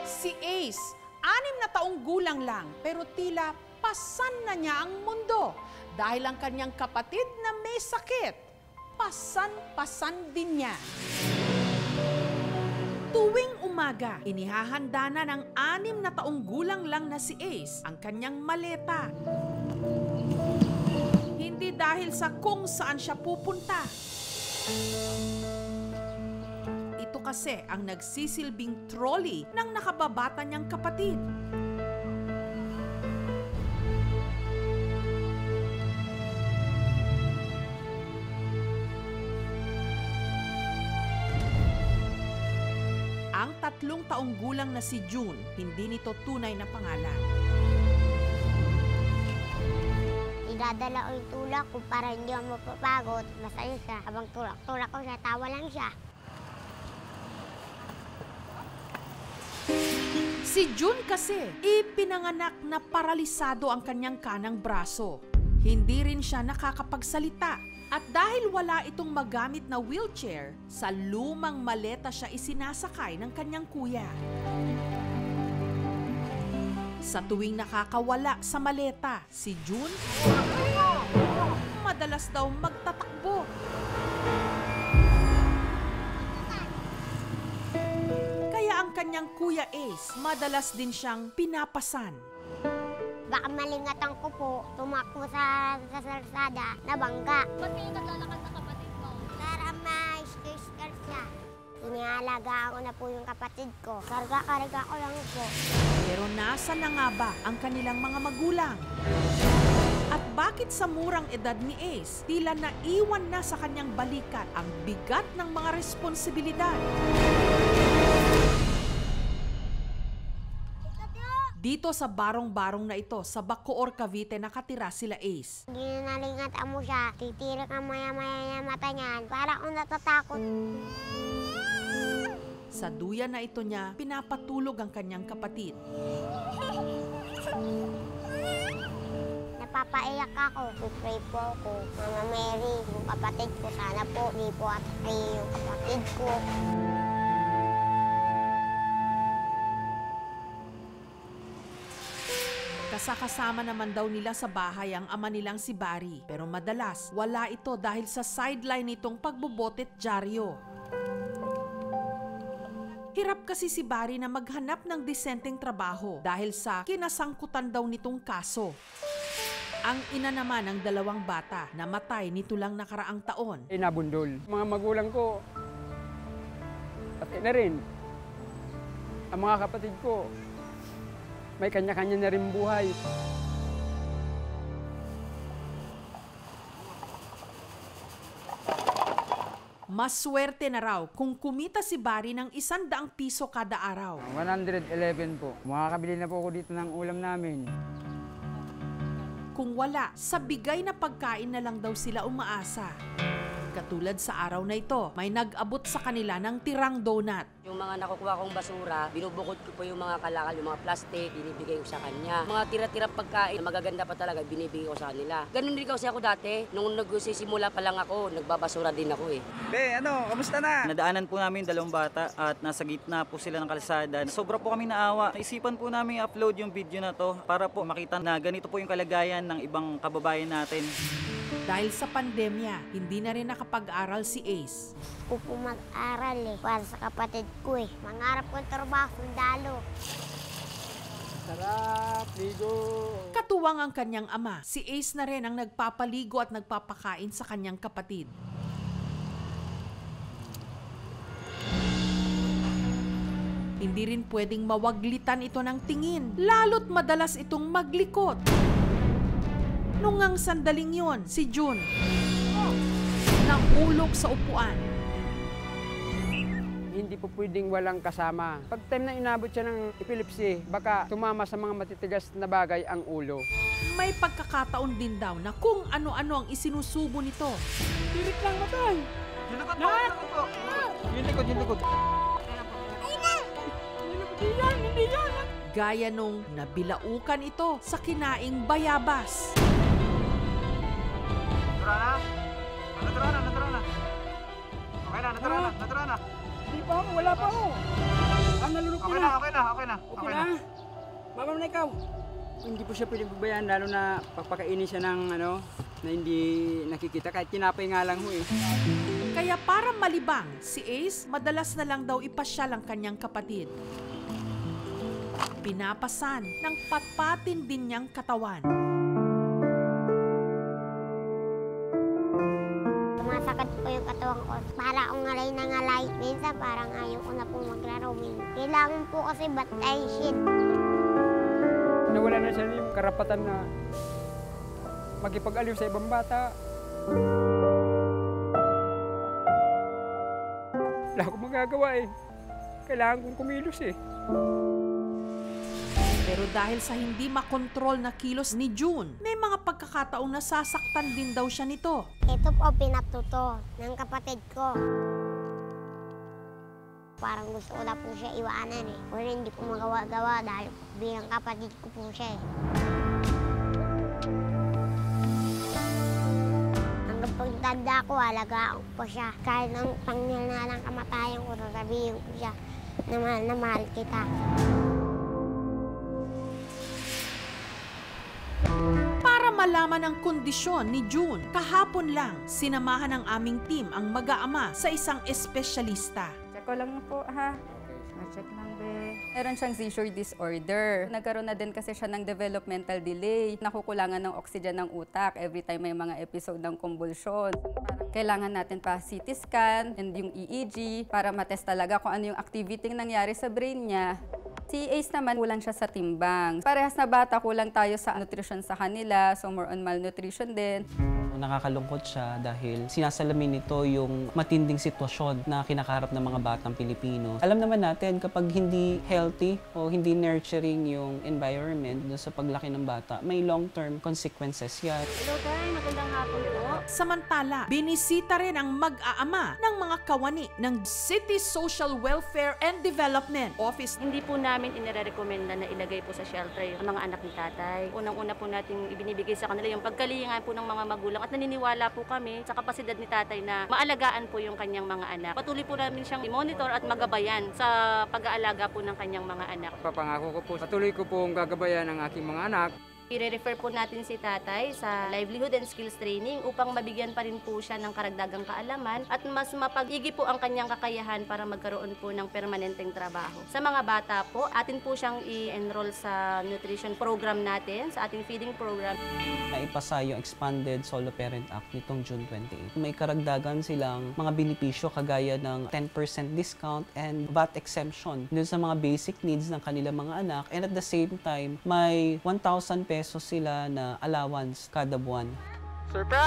Si Ace, 6 na taong gulang lang pero tila pasan na niya ang mundo dahil ang kanyang kapatid na may sakit. Pasan-pasan din niya. Tuwing umaga, inihahanda na ng 6 na taong gulang lang na si Ace ang kanyang maleta. Hindi dahil sa kung saan siya pupunta. Ito kasi ang nagsisilbing trolley ng nakababata niyang kapatid. Ang 3 taong gulang na si June, hindi nito tunay na pangalan. Idadala ko yung tulak ko para hindi ako mapapagod. Masaya siya. Habang tulak-tulak ko siya, tawa lang siya. Si June kasi, ipinanganak na paralisado ang kanyang kanang braso. Hindi rin siya nakakapagsalita. At dahil wala itong magamit na wheelchair, sa lumang maleta siya isinasakay ng kanyang kuya. Sa tuwing nakakawala sa maleta, si June, madalas daw magtatakbo. Kaya ang kanyang kuya Ace, madalas din siyang pinapasan. Baka malingatan ko po, tumakbo sa kalsada, nabangga. Ba't kayo naglalakad ng kapatid mo? Para ma-skirt siya. Inialagaan ko na po yung kapatid ko. Karga-karga ko lang po. Pero nasa na nga ba ang kanilang mga magulang? At bakit sa murang edad ni Ace, tila naiwan na sa kanyang balikat ang bigat ng mga responsibilidad? Dito sa barong-barong na ito, sa Bacoor, Cavite, nakatira sila Ace. Ginalingatan mo siya, titirik ang maya-maya yung mata niyan. Para akong natatakot. Sa duyan na ito niya, pinapatulog ang kanyang kapatid. Napapaiyak ako. Pray po ako. Mama Mary, yung kapatid ko, sana po, di po atake yung kapatid ko. Kasakasama naman daw nila sa bahay ang ama nilang si Barry. Pero madalas, wala ito dahil sa sideline nitong pagbubotet dyaryo. Hirap kasi si Barry na maghanap ng disenteng trabaho dahil sa kinasangkutan daw nitong kaso. Ang ina naman ng 2 bata, namatay nito lang nakaraang taon. Nabundol. Mga magulang ko, pati na rin. Ang mga kapatid ko, may kanya-kanya na rin buhay. Maswerte na raw kung kumita si Barry ng 100 piso kada araw. 111 po. Makakabili na po ako dito ng ulam namin. Kung wala, sa bigay na pagkain na lang daw sila umaasa. Katulad sa araw na ito, may nag-abot sa kanila ng tirang donut. Yung mga nakukuha kong basura, binubukod ko po yung mga kalakal, yung mga plastic, binibigay ko sa kanya. Mga tira-tira pagkain, magaganda pa talaga, binibigay ko sa kanila. Ganun din kasi ako dati. Nung nagsisimula pa lang ako, nagbabasura din ako eh. Kamusta na? Nadaanan po namin 2 bata at nasa gitna po sila ng kalsada. Sobra po kami naawa. Naisipan po namin i-upload yung video na to para po makita na ganito po yung kalagayan ng ibang kababayan natin. Dahil sa pandemya, hindi na rin nakapag-aral si Ace. Ko po mag-aral para sa kapatid ko Mangarap kong trabaho, sundalo. Sarap, ligo. Katuwang ang kanyang ama, si Ace na rin ang nagpapaligo at nagpapakain sa kanyang kapatid. Hindi rin pwedeng mawaglitan ito ng tingin, lalo't madalas itong maglikot. Nung ang sandaling yon, si June, nahulog sa upuan. Hindi po pwedeng walang kasama. Pag time na inabot siya ng epilepsy, baka tumama sa mga matitigas na bagay ang ulo. May pagkakataon din daw na kung ano-ano ang isinusubo nito. Pilit lang matay! Lahat! Yung likod! Hindi yan! Gaya nung nabilaukan ito sa kinaing bayabas. Natura na. Okay na, natura na. Hindi pa ako, wala pa ako. Ang nalulungkot Okay na. Okay na. Mama na ikaw. Hindi po siya pwedeng pabayaan, lalo na pagpakainin siya ng na hindi nakikita, kahit tinapay nga lang ho eh. Kaya para malibang, si Ace madalas na lang daw ipasyal ang kanyang kapatid. Pinapasan ng patpatin din niyang katawan. Sumasakit po yung katawan ko. Para akong ngalay na ngalay. Minsan parang ayaw ko na po maglaro. Kailangan po kasi batayin. Nawala na siya yung karapatan na magipag-aliw sa ibang bata. Wala akong magagawa eh. Kailangan kong kumilos eh. Pero dahil sa hindi makontrol na kilos ni June, may mga pagkakataong nasasaktan din daw siya nito. Ito po pinatuto ng kapatid ko. Parang gusto ko na po siya iwanan eh. Pero hindi ko magawa-gawa dahil bilang kapatid ko po siya eh. Hanggang pagtanda ko, alagaan ko pa siya. Kahit nang tangyal na lang kamatayan ko, sasabihin ko siya na mahal kita. Para malaman ang kondisyon ni June, kahapon lang sinamahan ng aming team ang mag-aama sa isang espesyalista. Check ko lang po ha. Check lang be. Meron siyang seizure disorder. Nagkaroon na din kasi siya ng developmental delay. Nakukulangan ng oxygen ng utak every time may mga episode ng convulsion. Parang kailangan natin pa CT scan and yung EEG para matest talaga kung ano yung activity ng nangyari sa brain niya. Si Ace naman, kulang siya sa timbang. Parehas na bata, kulang tayo sa nutrition sa kanila, so more on malnutrition din. Nakakalungkot siya dahil sinasalamin nito yung matinding sitwasyon na kinakaharap ng mga batang Pilipino. Alam naman natin kapag hindi healthy o hindi nurturing yung environment sa paglaki ng bata, may long-term consequences yan. Hello guys, magandang hapon po. Samantala, binisita rin ang mag-aama ng mga kawani ng City Social Welfare and Development Office. Hindi po namin inirekomenda na ilagay po sa shelter yung mga anak ni tatay. Unang-una po natin ibinibigay sa kanila yung pagkalingan po ng mga magulang at naniniwala po kami sa kapasidad ni tatay na maalagaan po yung kanyang mga anak. Patuloy po namin siyang i-monitor at magabayan sa pag-aalaga po ng kanyang mga anak. Papangako ko po, patuloy ko pong gagabayan ang aking mga anak. I-refer po natin si tatay sa livelihood and skills training upang mabigyan pa rin po siya ng karagdagang kaalaman at mas mapag-igi po ang kanyang kakayahan para magkaroon po ng permanenteng trabaho. Sa mga bata po, atin po siyang i-enroll sa nutrition program natin, sa ating feeding program. Naipasa yung Expanded Solo Parent Act nitong June 28. May karagdagan silang mga benepisyo kagaya ng 10% discount and VAT exemption dun sa mga basic needs ng kanilang mga anak, and at the same time, may 1,000 pesos sila na allowance kada buwan. Surprise!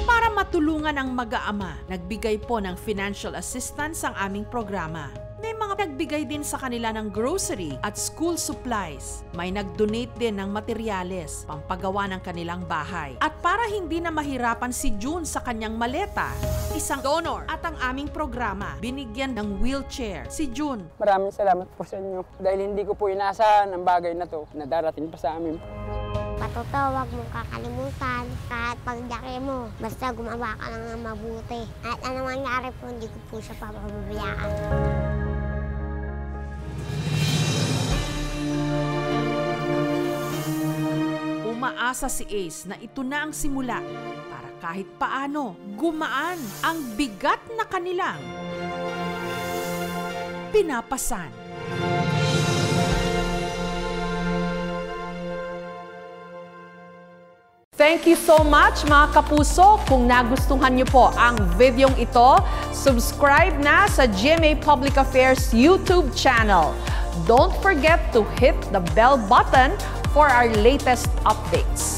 Para matulungan ang mag-aama, nagbigay po ng financial assistance ang aming programa. May mga nagbigay din sa kanila ng grocery at school supplies. May nag-donate din ng materyales, pampagawa ng kanilang bahay. At para hindi na mahirapan si June sa kanyang maleta, isang donor at ang aming programa, binigyan ng wheelchair si June. Maraming salamat po sa inyo dahil hindi ko po inaasahan ang bagay na to na darating pa sa amin. Patuto, huwag mong kakalimutan. Kahit pagdaki mo, basta gumawa ka lang ng mabuti. At ano mangyari po, hindi ko po siya papabayaan. Umaasa si Ace na ito na ang simula para kahit paano gumaan ang bigat na kanilang pinapasan. Thank you so much mga kapuso. Kung nagustuhan niyo po ang videong ito, subscribe na sa GMA Public Affairs YouTube channel. Don't forget to hit the bell button for our latest updates.